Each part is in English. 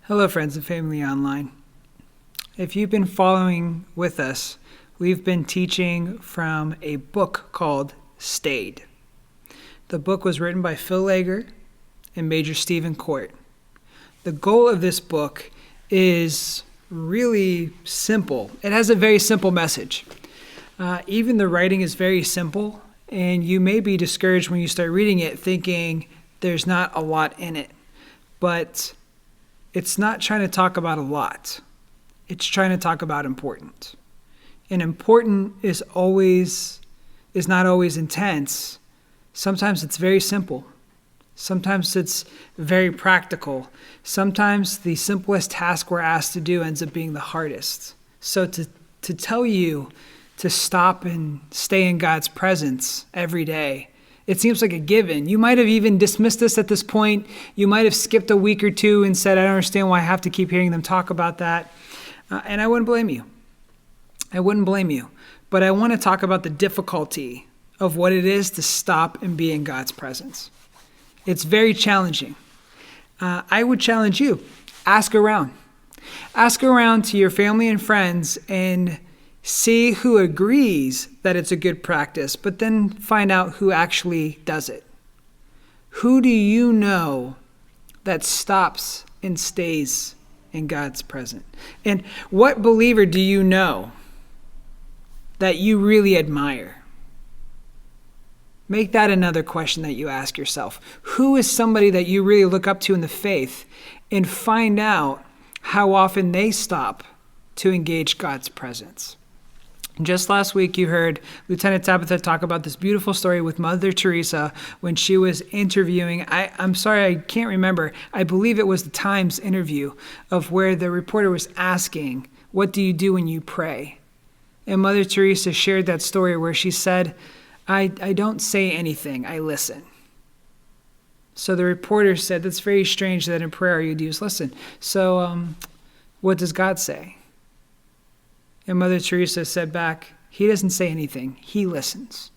Hello, friends and family online. If you've been following with us, we've been teaching from a book called Stayed. The book was written by Phil Lager and Major Stephen Court. The goal of this book is really simple. It has a very simple message. Even the writing is very simple, and you may be discouraged when you start reading it thinking there's not a lot in it. But it's not trying to talk about a lot. It's trying to talk about important. And important is not always intense. Sometimes it's very simple. Sometimes it's very practical. Sometimes the simplest task we're asked to do ends up being the hardest. So to tell you to stop and stay in God's presence every day, it seems like a given. You might have even dismissed this at this point. You might have skipped a week or two and said, I don't understand why I have to keep hearing them talk about that. And I wouldn't blame you. I wouldn't blame you. But I want to talk about the difficulty of what it is to stop and be in God's presence. It's very challenging. I would challenge you. Ask around. Ask around to your family and friends and see who agrees that it's a good practice, but then find out who actually does it. Who do you know that stops and stays in God's presence? And what believer do you know that you really admire? Make that another question that you ask yourself. Who is somebody that you really look up to in the faith? And find out how often they stop to engage God's presence. Just last week, you heard Lieutenant Tabitha talk about this beautiful story with Mother Teresa when she was interviewing. I'm sorry, I can't remember. I believe it was the Times interview of where the reporter was asking, what do you do when you pray? And Mother Teresa shared that story where she said, I don't say anything, I listen. So the reporter said, that's very strange that in prayer you do is listen. So what does God say? And Mother Teresa said back, he doesn't say anything, he listens.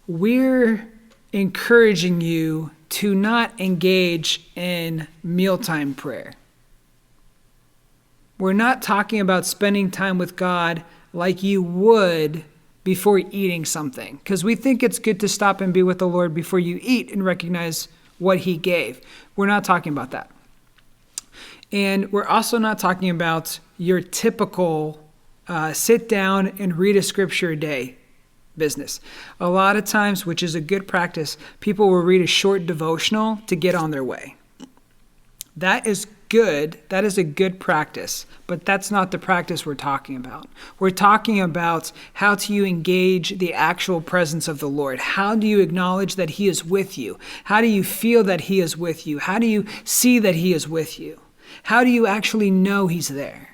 We're encouraging you to not engage in mealtime prayer. We're not talking about spending time with God like you would before eating something, because we think it's good to stop and be with the Lord before you eat and recognize what he gave. We're not talking about that. And we're also not talking about your typical sit down and read a scripture a day business. A lot of times, which is a good practice, people will read a short devotional to get on their way. That is good. That is a good practice, but that's not the practice we're talking about. We're talking about how do you engage the actual presence of the Lord? How do you acknowledge that he is with you? How do you feel that he is with you? How do you see that he is with you? How do you actually know he's there?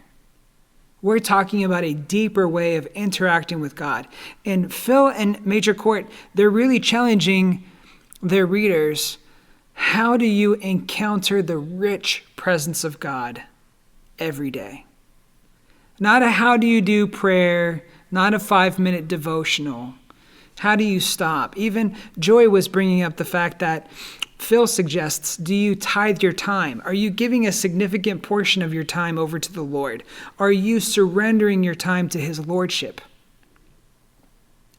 We're talking about a deeper way of interacting with God. And Phil and Major Court, they're really challenging their readers. How do you encounter the rich presence of God every day? Not a how do you do prayer, not a 5-minute devotional. How do you stop? Even Joy was bringing up the fact that Phil suggests, do you tithe your time? Are you giving a significant portion of your time over to the Lord? Are you surrendering your time to his lordship?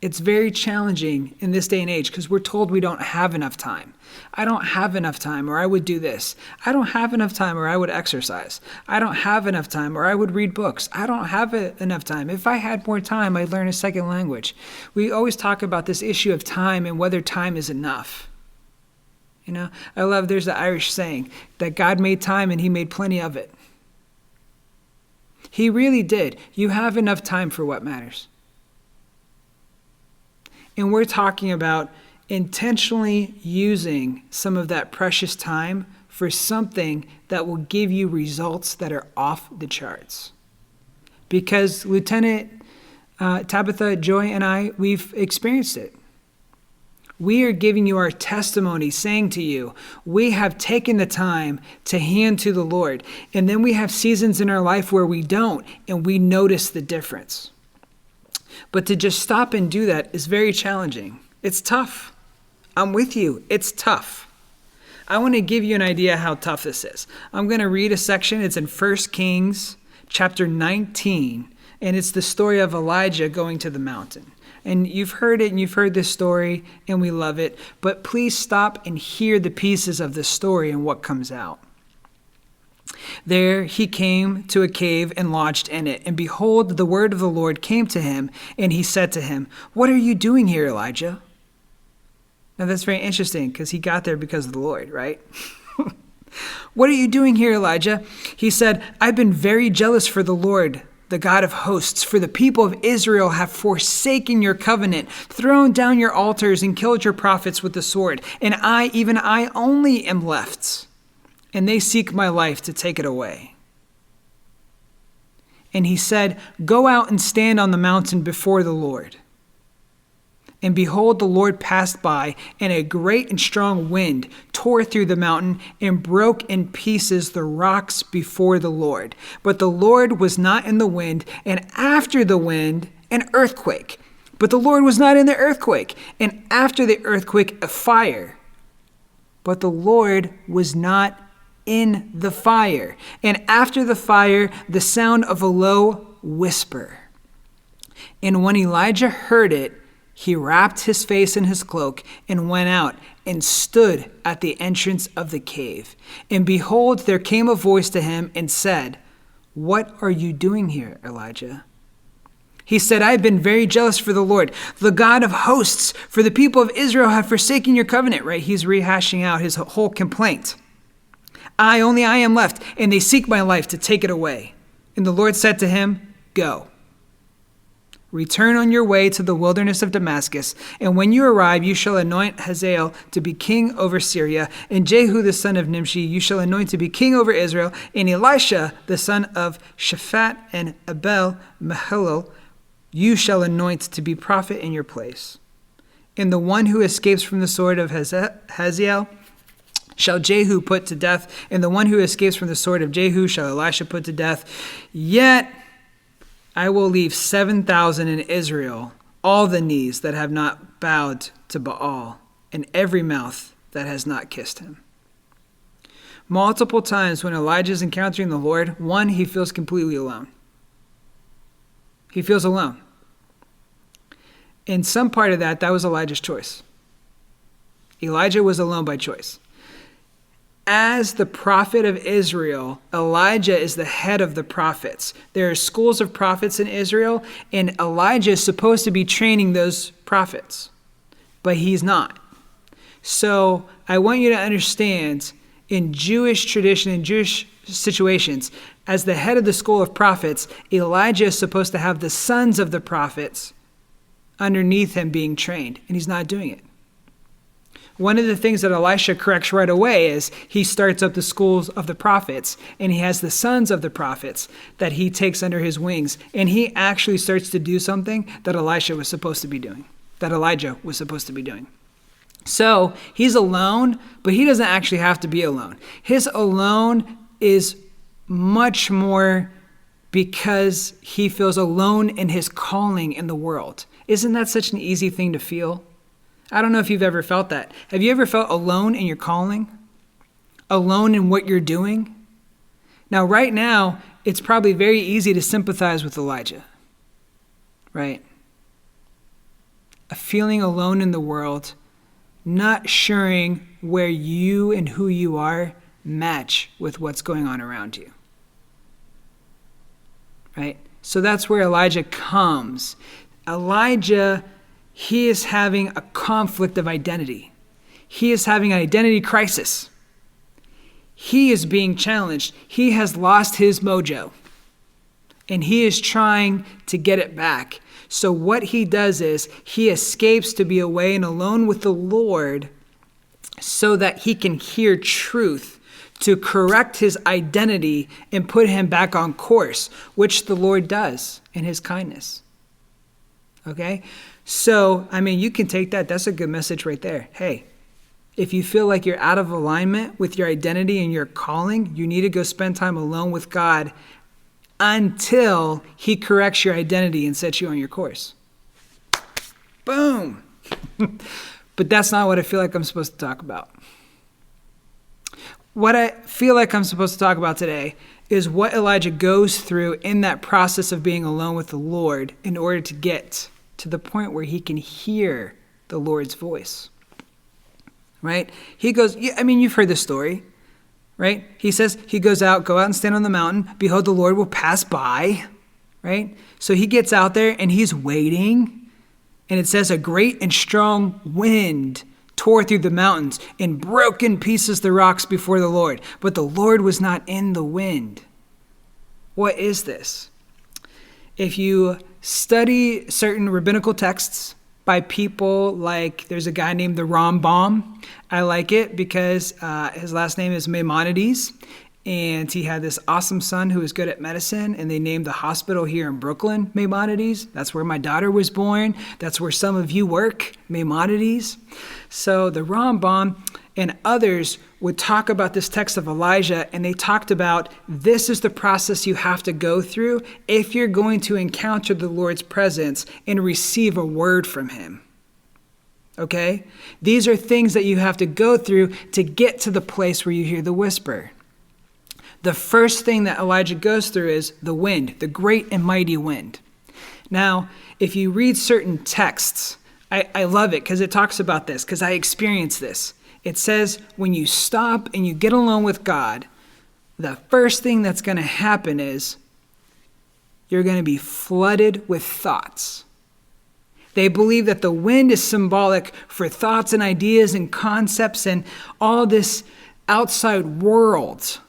It's very challenging in this day and age because we're told we don't have enough time. I don't have enough time, or I would do this. I don't have enough time, or I would exercise. I don't have enough time, or I would read books. I don't have enough time. If I had more time, I'd learn a second language. We always talk about this issue of time and whether time is enough. You know, I love there's the Irish saying that God made time and he made plenty of it. He really did. You have enough time for what matters. And we're talking about intentionally using some of that precious time for something that will give you results that are off the charts. Because Lieutenant Tabitha, Joy, and I, we've experienced it. We are giving you our testimony, saying to you, we have taken the time to hand to the Lord. And then we have seasons in our life where we don't, and we notice the difference. But to just stop and do that is very challenging. It's tough. I'm with you. It's tough. I want to give you an idea how tough this is. I'm going to read a section. It's in 1 Kings chapter 19, and it's the story of Elijah going to the mountain. And you've heard it, and you've heard this story, and we love it. But please stop and hear the pieces of the story and what comes out. There he came to a cave and lodged in it. And behold, the word of the Lord came to him, and he said to him, "What are you doing here, Elijah?" Now that's very interesting because he got there because of the Lord, right? "What are you doing here, Elijah?" He said, "I've been very jealous for the Lord, the God of hosts, for the people of Israel have forsaken your covenant, thrown down your altars, and killed your prophets with the sword. And I, even I only, am left, and they seek my life to take it away." And he said, "Go out and stand on the mountain before the Lord." And behold, the Lord passed by, and a great and strong wind tore through the mountain and broke in pieces the rocks before the Lord. But the Lord was not in the wind, and after the wind, an earthquake. But the Lord was not in the earthquake, and after the earthquake, a fire. But the Lord was not in the fire, and after the fire, the sound of a low whisper. And when Elijah heard it, he wrapped his face in his cloak and went out and stood at the entrance of the cave. And behold, there came a voice to him and said, "What are you doing here, Elijah?" He said, "I have been very jealous for the Lord, the God of hosts, for the people of Israel have forsaken your covenant." Right? He's rehashing out his whole complaint. Only I am left, and they seek my life to take it away." And the Lord said to him, "Go. Return on your way to the wilderness of Damascus, and when you arrive, you shall anoint Hazael to be king over Syria, and Jehu the son of Nimshi you shall anoint to be king over Israel, and Elisha the son of Shaphat and Abel Meholah you shall anoint to be prophet in your place. And the one who escapes from the sword of Hazael shall Jehu put to death, and the one who escapes from the sword of Jehu shall Elisha put to death. Yet I will leave 7,000 in Israel, all the knees that have not bowed to Baal, and every mouth that has not kissed him." Multiple times when Elijah is encountering the Lord, one, he feels completely alone. He feels alone. In some part of that was Elijah's choice. Elijah was alone by choice. As the prophet of Israel, Elijah is the head of the prophets. There are schools of prophets in Israel, and Elijah is supposed to be training those prophets, but he's not. So I want you to understand, in Jewish tradition, in Jewish situations, as the head of the school of prophets, Elijah is supposed to have the sons of the prophets underneath him being trained, and he's not doing it. One of the things that Elisha corrects right away is he starts up the schools of the prophets, and he has the sons of the prophets that he takes under his wings, and he actually starts to do something that Elijah was supposed to be doing. So he's alone, but he doesn't actually have to be alone. His alone is much more because he feels alone in his calling in the world. Isn't that such an easy thing to feel? I don't know if you've ever felt that. Have you ever felt alone in your calling? Alone in what you're doing? Now, right now, it's probably very easy to sympathize with Elijah, right? A feeling alone in the world, not sure where you and who you are match with what's going on around you, right? So that's where Elijah comes. Elijah, he is having a conflict of identity. He is having an identity crisis. He is being challenged. He has lost his mojo, and he is trying to get it back. So what he does is he escapes to be away and alone with the Lord so that he can hear truth to correct his identity and put him back on course, which the Lord does in his kindness. Okay? So, you can take that. That's a good message right there. Hey, if you feel like you're out of alignment with your identity and your calling, you need to go spend time alone with God until he corrects your identity and sets you on your course. Boom. But that's not what I feel like I'm supposed to talk about. What I feel like I'm supposed to talk about today is what Elijah goes through in that process of being alone with the Lord in order to get to the point where he can hear the Lord's voice. Right? He goes, you've heard this story, right? He says he goes out, go out and stand on the mountain. Behold, the Lord will pass by, right? So he gets out there and he's waiting. And it says a great and strong wind tore through the mountains and broke in pieces the rocks before the Lord. But the Lord was not in the wind. What is this? If you study certain rabbinical texts by people like, there's a guy named the Rambam. I like it because his last name is Maimonides. And he had this awesome son who was good at medicine, and they named the hospital here in Brooklyn Maimonides. That's where my daughter was born. That's where some of you work, Maimonides. So the Rambam and others would talk about this text of Elijah, and they talked about this is the process you have to go through if you're going to encounter the Lord's presence and receive a word from him. Okay? These are things that you have to go through to get to the place where you hear the whisper. The first thing that Elijah goes through is the wind, the great and mighty wind. Now, if you read certain texts, I love it because it talks about this, because I experienced this. It says when you stop and you get alone with God, the first thing that's going to happen is you're going to be flooded with thoughts. They believe that the wind is symbolic for thoughts and ideas and concepts and all this outside world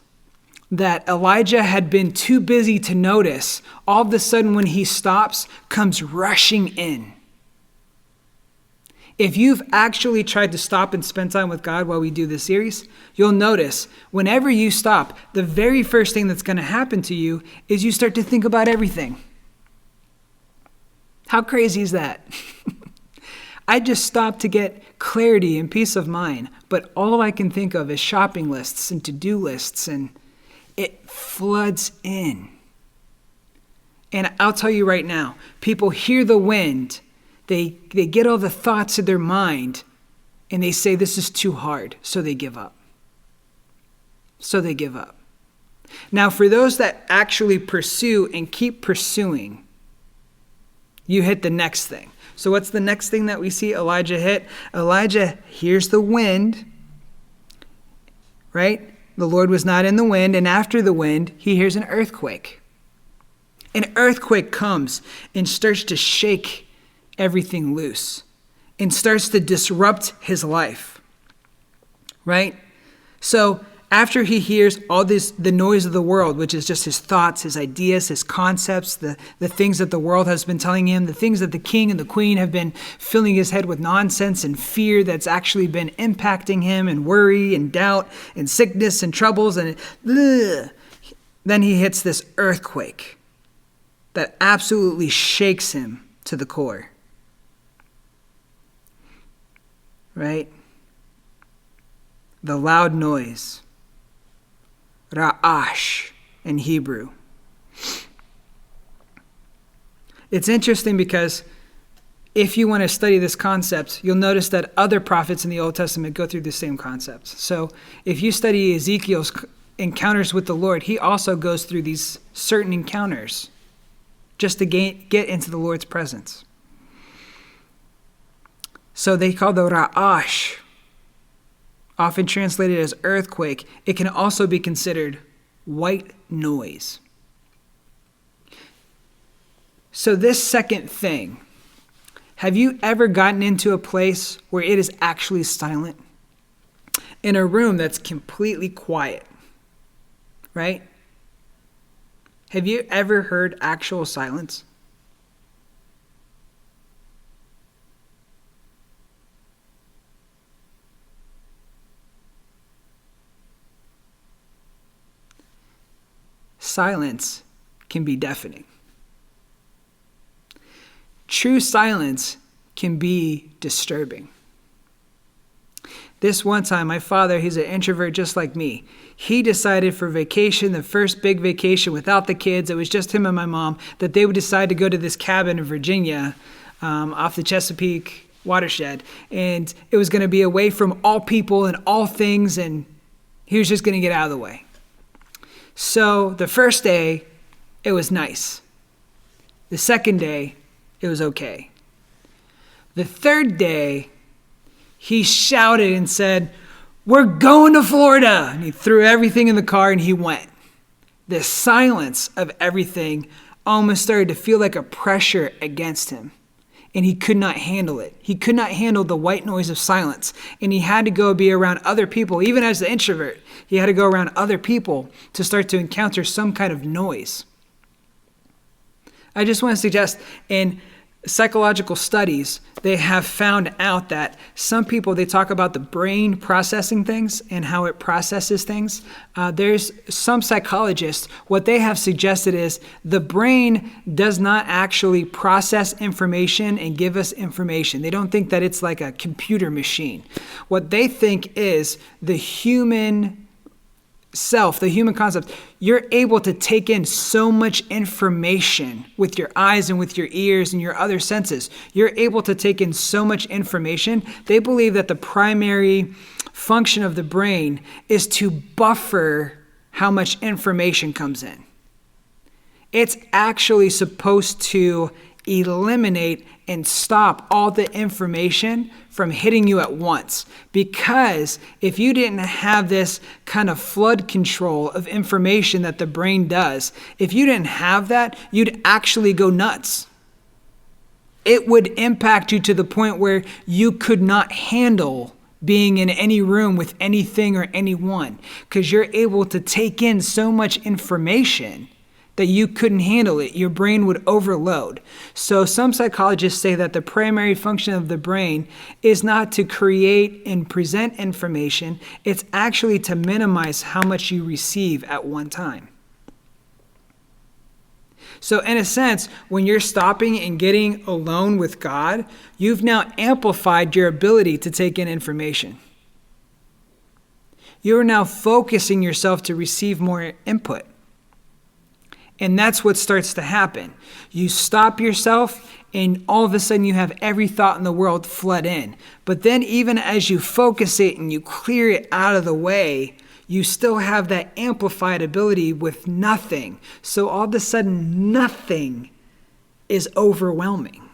that Elijah had been too busy to notice, all of a sudden when he stops, comes rushing in. If you've actually tried to stop and spend time with God while we do this series, you'll notice whenever you stop, the very first thing that's going to happen to you is you start to think about everything. How crazy is that? I just stopped to get clarity and peace of mind, but all I can think of is shopping lists and to-do lists, and it floods in. And I'll tell you right now, people hear the wind, they get all the thoughts in their mind, and they say this is too hard, so they give up. Now, for those that actually pursue and keep pursuing, you hit the next thing. So what's the next thing that we see Elijah hit? Elijah hears the wind, right? The Lord was not in the wind, and after the wind, he hears an earthquake. An earthquake comes and starts to shake everything loose and starts to disrupt his life, right? So after he hears all this, the noise of the world, which is just his thoughts, his ideas, his concepts, the things that the world has been telling him, the things that the king and the queen have been filling his head with nonsense and fear that's actually been impacting him, and worry and doubt and sickness and troubles, and then he hits this earthquake that absolutely shakes him to the core. Right? The loud noise. Ra'ash in Hebrew. It's interesting because if you want to study this concept, you'll notice that other prophets in the Old Testament go through the same concepts. So if you study Ezekiel's encounters with the Lord, he also goes through these certain encounters just to get into the Lord's presence. So they call the Ra'ash, often translated as earthquake. It can also be considered white noise. So this second thing, have you ever gotten into a place where it is actually silent? In a room that's completely quiet, right? Have you ever heard actual silence? Silence can be deafening. True silence can be disturbing. This one time, my father, he's an introvert just like me. He decided for vacation, the first big vacation without the kids, it was just him and my mom, that they would decide to go to this cabin in Virginia off the Chesapeake watershed. And it was going to be away from all people and all things, and He was just going to get out of the way. So the first day, it was nice. The second day, it was okay. The third day, he shouted and said, "We're going to Florida." And he threw everything in the car and he went. The silence of everything almost started to feel like a pressure against him. And he could not handle it. He could not handle the white noise of silence. And he had to go be around other people. Even as the introvert, he had to go around other people to start to encounter some kind of noise. I just want to suggest in psychological studies, they have found out that some people, they talk about the brain processing things and how it processes things. There's some psychologists, what they have suggested is the brain does not actually process information and give us information. They don't think that it's like a computer machine. What they think is the human self, the human concept, you're able to take in so much information with your eyes and with your ears and your other senses. You're able to take in so much information. They believe that the primary function of the brain is to buffer how much information comes in. It's actually supposed to eliminate and stop all the information from hitting you at once. Because if you didn't have this kind of flood control of information that the brain does, if you didn't have that, you'd actually go nuts. It would impact you to the point where you could not handle being in any room with anything or anyone, because you're able to take in so much information that you couldn't handle it. Your brain would overload. So some psychologists say that the primary function of the brain is not to create and present information. It's actually to minimize how much you receive at one time. So in a sense, when you're stopping and getting alone with God, you've now amplified your ability to take in information. You're now focusing yourself to receive more input. And that's what starts to happen. You stop yourself and all of a sudden you have every thought in the world flood in. But then even as you focus it and you clear it out of the way, you still have that amplified ability with nothing. So all of a sudden nothing is overwhelming.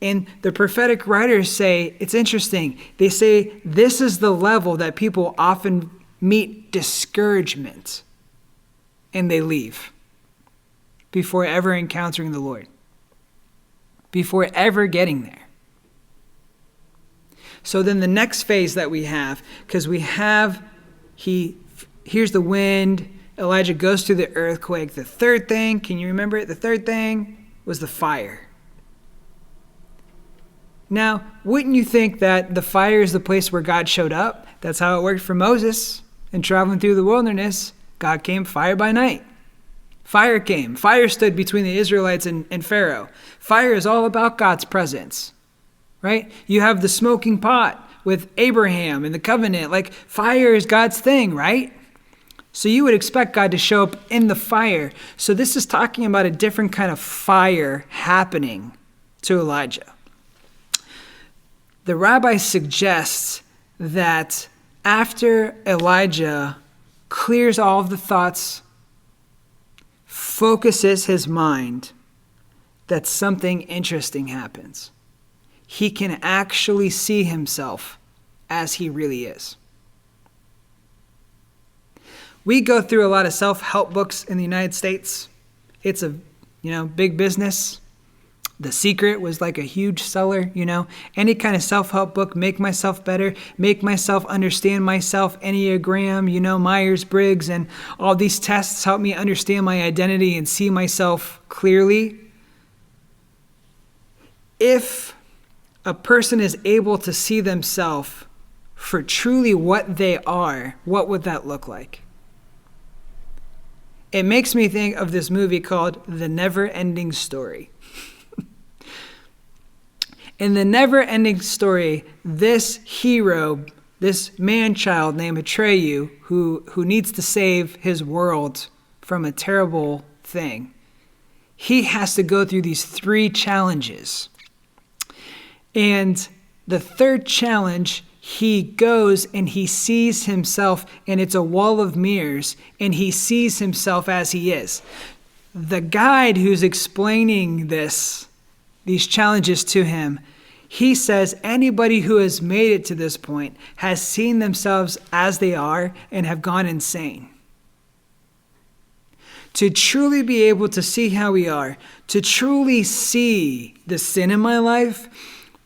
And the prophetic writers say, it's interesting, they say this is the level that people often meet discouragement. And they leave before ever encountering the Lord, before ever getting there. So then the next phase that we have, because we have, here's the wind, Elijah goes through the earthquake. The third thing, can you remember it? The third thing was the fire. Now, wouldn't you think that the fire is the place where God showed up? That's how it worked for Moses and traveling through the wilderness. God came fire by night. Fire came. Fire stood between the Israelites and Pharaoh. Fire is all about God's presence, right? You have the smoking pot with Abraham and the covenant. Like fire is God's thing, right? So you would expect God to show up in the fire. So this is talking about a different kind of fire happening to Elijah. The rabbi suggests that after Elijah clears all of the thoughts, focuses his mind, that something interesting happens. He can actually see himself as he really is. We go through a lot of self-help books in the United States. It's a, big business. The Secret was like a huge seller, any kind of self-help book, make myself better, make myself understand myself, Enneagram, Myers-Briggs, and all these tests help me understand my identity and see myself clearly. If a person is able to see themselves for truly what they are, what would that look like? It makes me think of this movie called The Never-Ending Story. In The Never-Ending Story, this hero, this man-child named Atreyu, who needs to save his world from a terrible thing, he has to go through these 3 challenges. And the third challenge, he goes and he sees himself, and it's a wall of mirrors, and he sees himself as he is. The guide who's explaining these challenges to him, he says anybody who has made it to this point has seen themselves as they are and have gone insane. To truly be able to see how we are, to truly see the sin in my life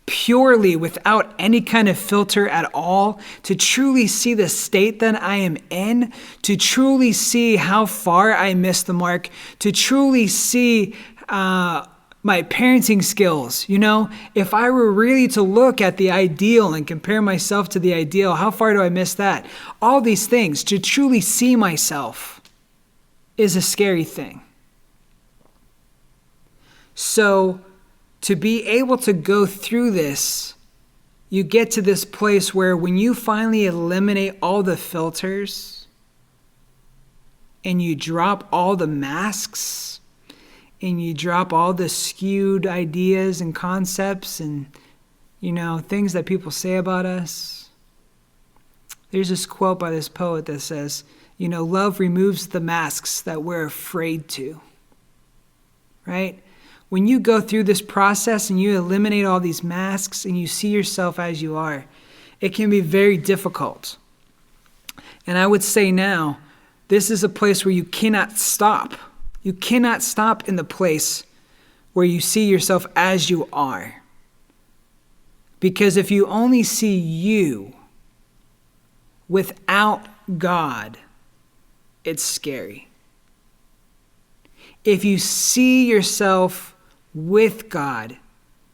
purely without any kind of filter at all, to truly see the state that I am in, to truly see how far I missed the mark, to truly see my parenting skills. If I were really to look at the ideal and compare myself to the ideal, how far do I miss that? All these things, to truly see myself is a scary thing. So to be able to go through this, you get to this place where when you finally eliminate all the filters and you drop all the masks and you drop all the skewed ideas and concepts and, things that people say about us. There's this quote by this poet that says, love removes the masks that we're afraid to, right? When you go through this process and you eliminate all these masks and you see yourself as you are, it can be very difficult. And I would say now, this is a place where you cannot stop. You cannot stop in the place where you see yourself as you are. Because if you only see you without God, it's scary. If you see yourself with God,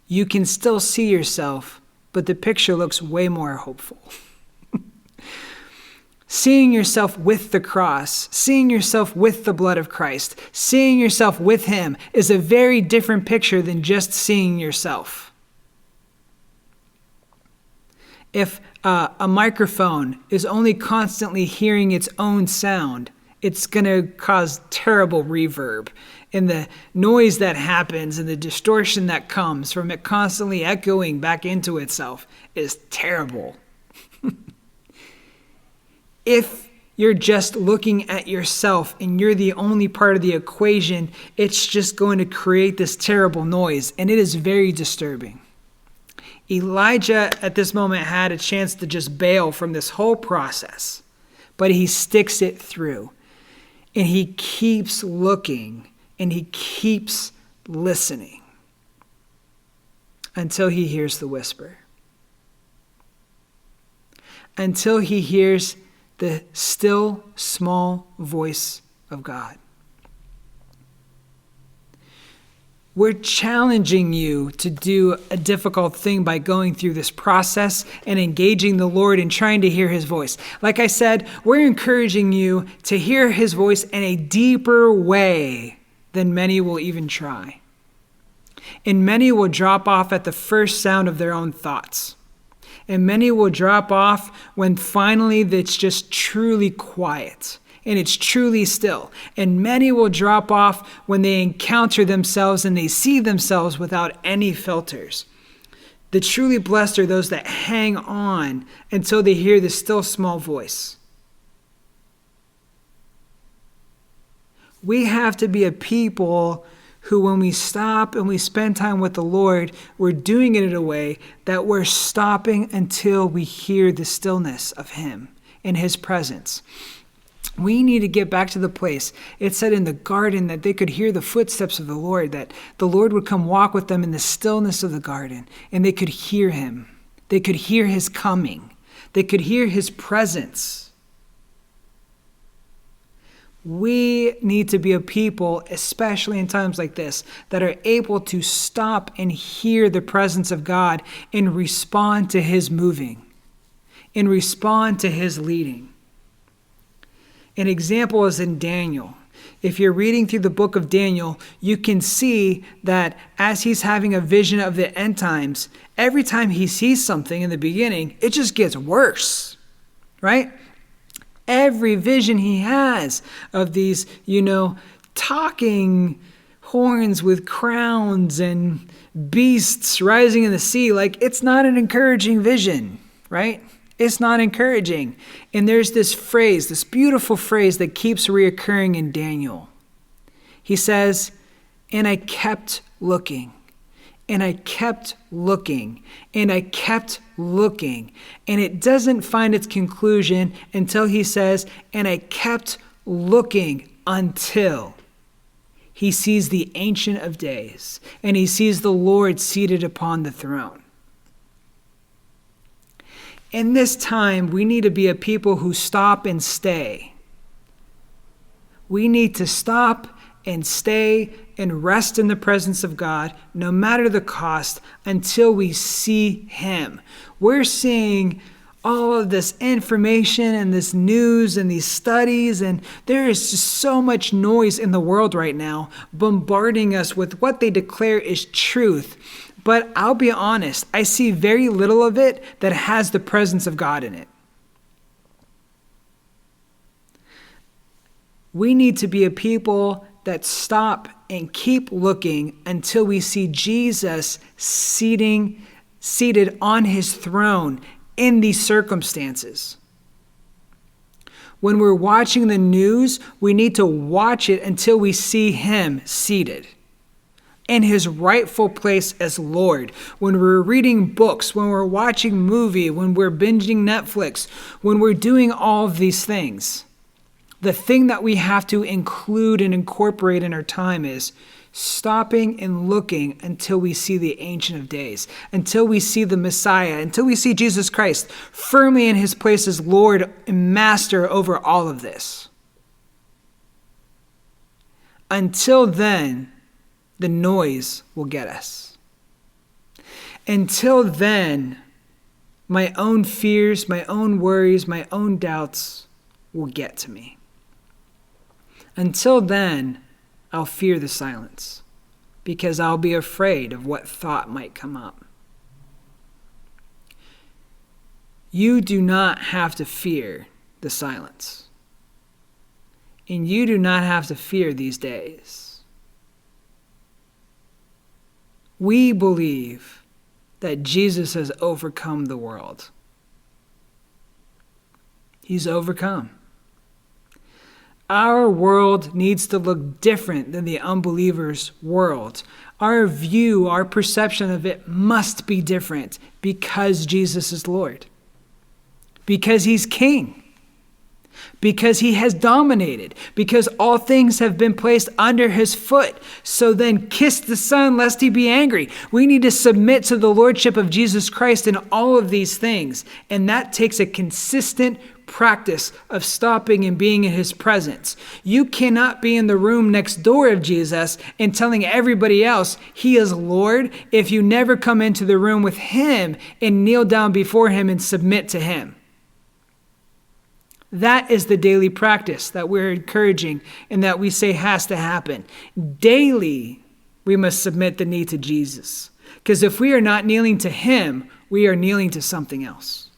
you can still see yourself, but the picture looks way more hopeful. Seeing yourself with the cross, seeing yourself with the blood of Christ, seeing yourself with him is a very different picture than just seeing yourself. If a microphone is only constantly hearing its own sound, it's going to cause terrible reverb. And the noise that happens and the distortion that comes from it constantly echoing back into itself is terrible. If you're just looking at yourself and you're the only part of the equation, it's just going to create this terrible noise, and it is very disturbing. Elijah at this moment had a chance to just bail from this whole process, but he sticks it through. And he keeps looking and he keeps listening until he hears the whisper. Until he hears the still small voice of God. We're challenging you to do a difficult thing by going through this process and engaging the Lord and trying to hear his voice. Like I said, we're encouraging you to hear his voice in a deeper way than many will even try. And many will drop off at the first sound of their own thoughts. And many will drop off when finally it's just truly quiet. And it's truly still. And many will drop off when they encounter themselves and they see themselves without any filters. The truly blessed are those that hang on until they hear the still small voice. We have to be a people who, when we stop and we spend time with the Lord, we're doing it in a way that we're stopping until we hear the stillness of him and his presence. We need to get back to the place. It said in the garden that they could hear the footsteps of the Lord, that the Lord would come walk with them in the stillness of the garden, and they could hear him. They could hear his coming. They could hear his presence. We need to be a people, especially in times like this, that are able to stop and hear the presence of God and respond to his moving, and respond to his leading. An example is in Daniel. If you're reading through the book of Daniel, you can see that as he's having a vision of the end times, every time he sees something in the beginning, it just gets worse, right? Every vision he has of these, talking horns with crowns and beasts rising in the sea, like, it's not an encouraging vision, right? It's not encouraging. And there's this phrase, this beautiful phrase that keeps reoccurring in Daniel. He says, and I kept looking, and I kept looking, and I kept looking. And it doesn't find its conclusion until he says, and I kept looking until he sees the Ancient of Days, and he sees the Lord seated upon the throne. In this time, we need to be a people who stop and stay. We need to stop and stay and rest in the presence of God, no matter the cost, until we see him. We're seeing all of this information and this news and these studies, and there is just so much noise in the world right now, bombarding us with what they declare is truth. But I'll be honest, I see very little of it that has the presence of God in it. We need to be a people that stop and keep looking until we see Jesus seated on his throne in these circumstances. When we're watching the news, we need to watch it until we see him seated in his rightful place as Lord. When we're reading books, when we're watching movie, when we're binging Netflix, when we're doing all of these things, the thing that we have to include and incorporate in our time is stopping and looking until we see the Ancient of Days, until we see the Messiah, until we see Jesus Christ firmly in his place as Lord and Master over all of this. Until then, the noise will get us. Until then, my own fears, my own worries, my own doubts will get to me. Until then, I'll fear the silence because I'll be afraid of what thought might come up. You do not have to fear the silence. And you do not have to fear these days. We believe that Jesus has overcome the world. He's overcome. Our world needs to look different than the unbeliever's world. Our view, our perception of it must be different because Jesus is Lord. Because he's King. Because he has dominated. Because all things have been placed under his foot. So then kiss the Son lest he be angry. We need to submit to the Lordship of Jesus Christ in all of these things. And that takes a consistent practice of stopping and being in his presence. You cannot be in the room next door of Jesus and telling everybody else he is Lord if you never come into the room with him and kneel down before him and submit to him. That is the daily practice that we're encouraging and that we say has to happen. Daily, we must submit the knee to Jesus. Because if we are not kneeling to him, we are kneeling to something else.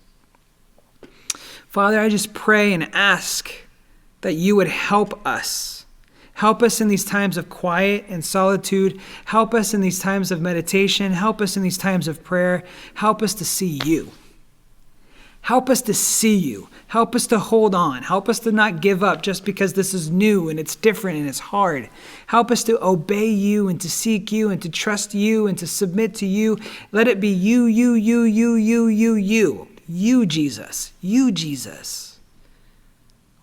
Father, I just pray and ask that you would help us. Help us in these times of quiet and solitude. Help us in these times of meditation. Help us in these times of prayer. Help us to see you. Help us to see you. Help us to hold on. Help us to not give up just because this is new and it's different and it's hard. Help us to obey you and to seek you and to trust you and to submit to you. Let it be you. You, Jesus. You, Jesus.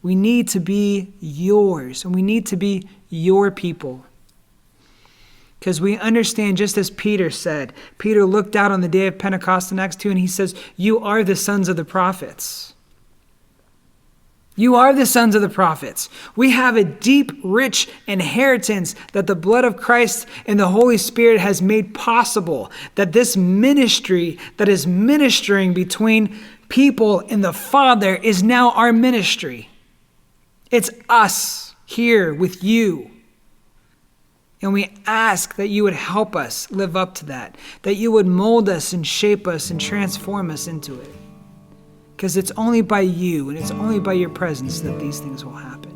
We need to be yours, and we need to be your people. Because we understand, just as Peter said, Peter looked out on the day of Pentecost in Acts 2, and he says, you are the sons of the prophets. You are the sons of the prophets. We have a deep, rich inheritance that the blood of Christ and the Holy Spirit has made possible. That this ministry that is ministering between people and the Father is now our ministry. It's us here with you. And we ask that you would help us live up to that. That you would mold us and shape us and transform us into it. Because it's only by you and it's only by your presence that these things will happen.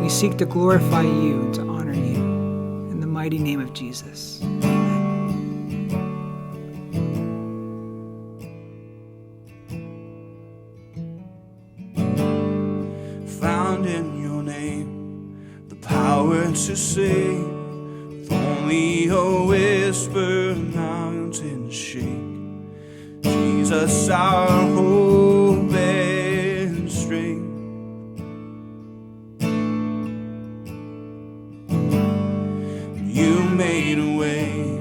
We seek to glorify you and to honor you. In the mighty name of Jesus. Amen. found in your name, the power to save. With only a whisper, mountains shake. Jesus, our hope and strength. You made a way,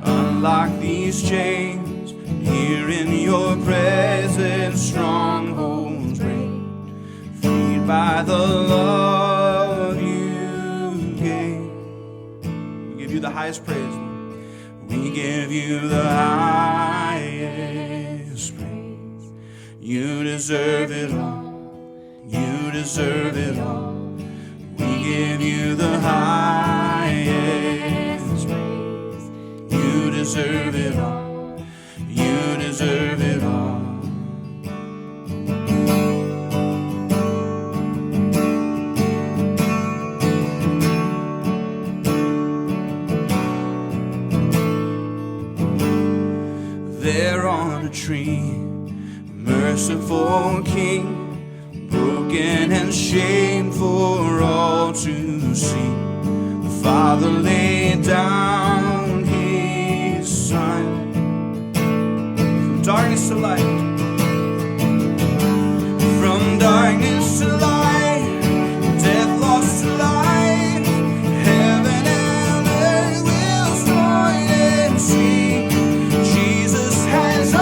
unlock these chains. Here in your presence, strongholds break. Freed by the love you gave. We give you the highest praise. We give you the highest praise. You deserve it all. You deserve it all. We give you the highest praise. You deserve it all. You deserve it all. There on a tree, merciful King, broken and shamed for all to see. The Father laid down His Son. From darkness to light. From darkness to light. Death lost to life. Heaven and earth will join and sing. Jesus has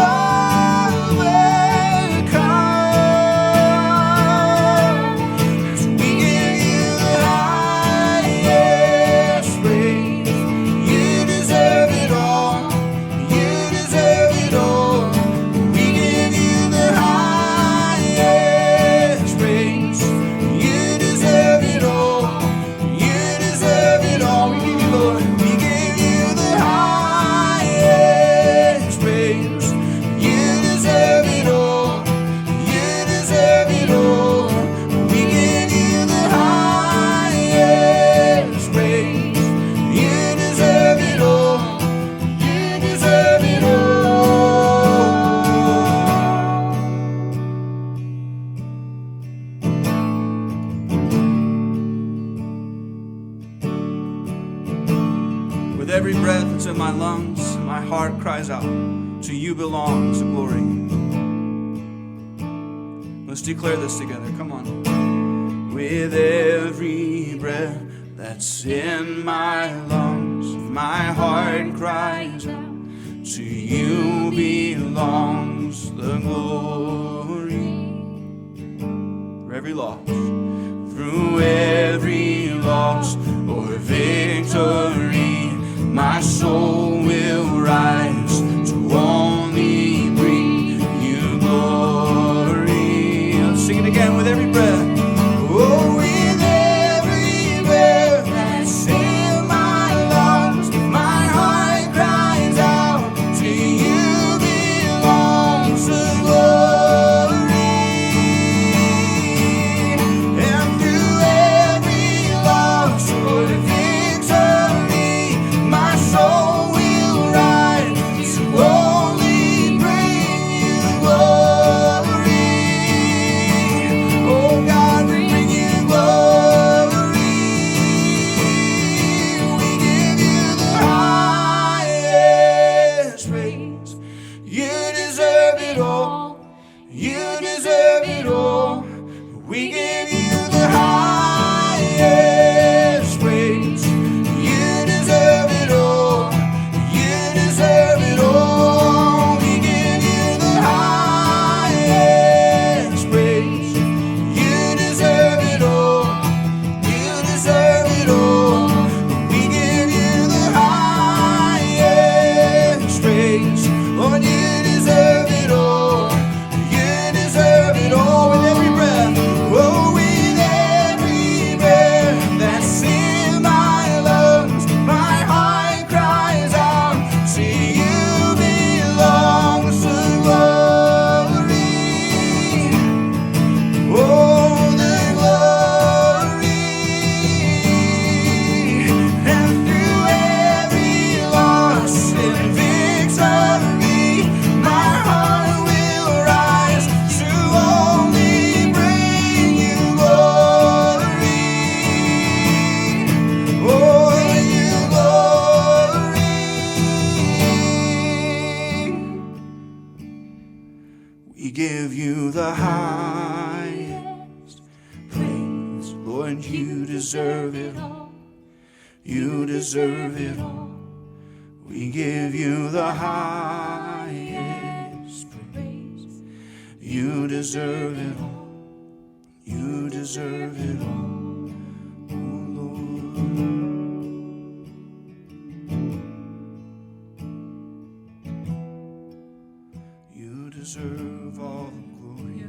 every breath that's in my lungs, my heart cries out, to you belongs the glory. Let's declare this together, come on. With every breath that's in my lungs, my heart cries out, to you belongs the glory. For every loss, through every loss or victory, my soul will rise to only bring you glory. Let's sing it again with every breath. Oh, with every breath that's in my lungs, my heart cries out, to you belongs the glory. And through every loss or victory, my soul will rise to only bring you glory. Oh God, we bring you glory. We give you the highest praise. You deserve it all. You deserve it all. We give you the highest praise. You deserve it all. You deserve it all. We give you the highest praise. You deserve it all. You deserve it all. We give you the highest praise. Lord, you deserve it all. You deserve it all with every breath. Oh, we We give you the highest praise. Lord, you deserve it all. You deserve it all. We give you the highest praise. You deserve it all. You deserve it all, oh Lord. You deserve all the glory.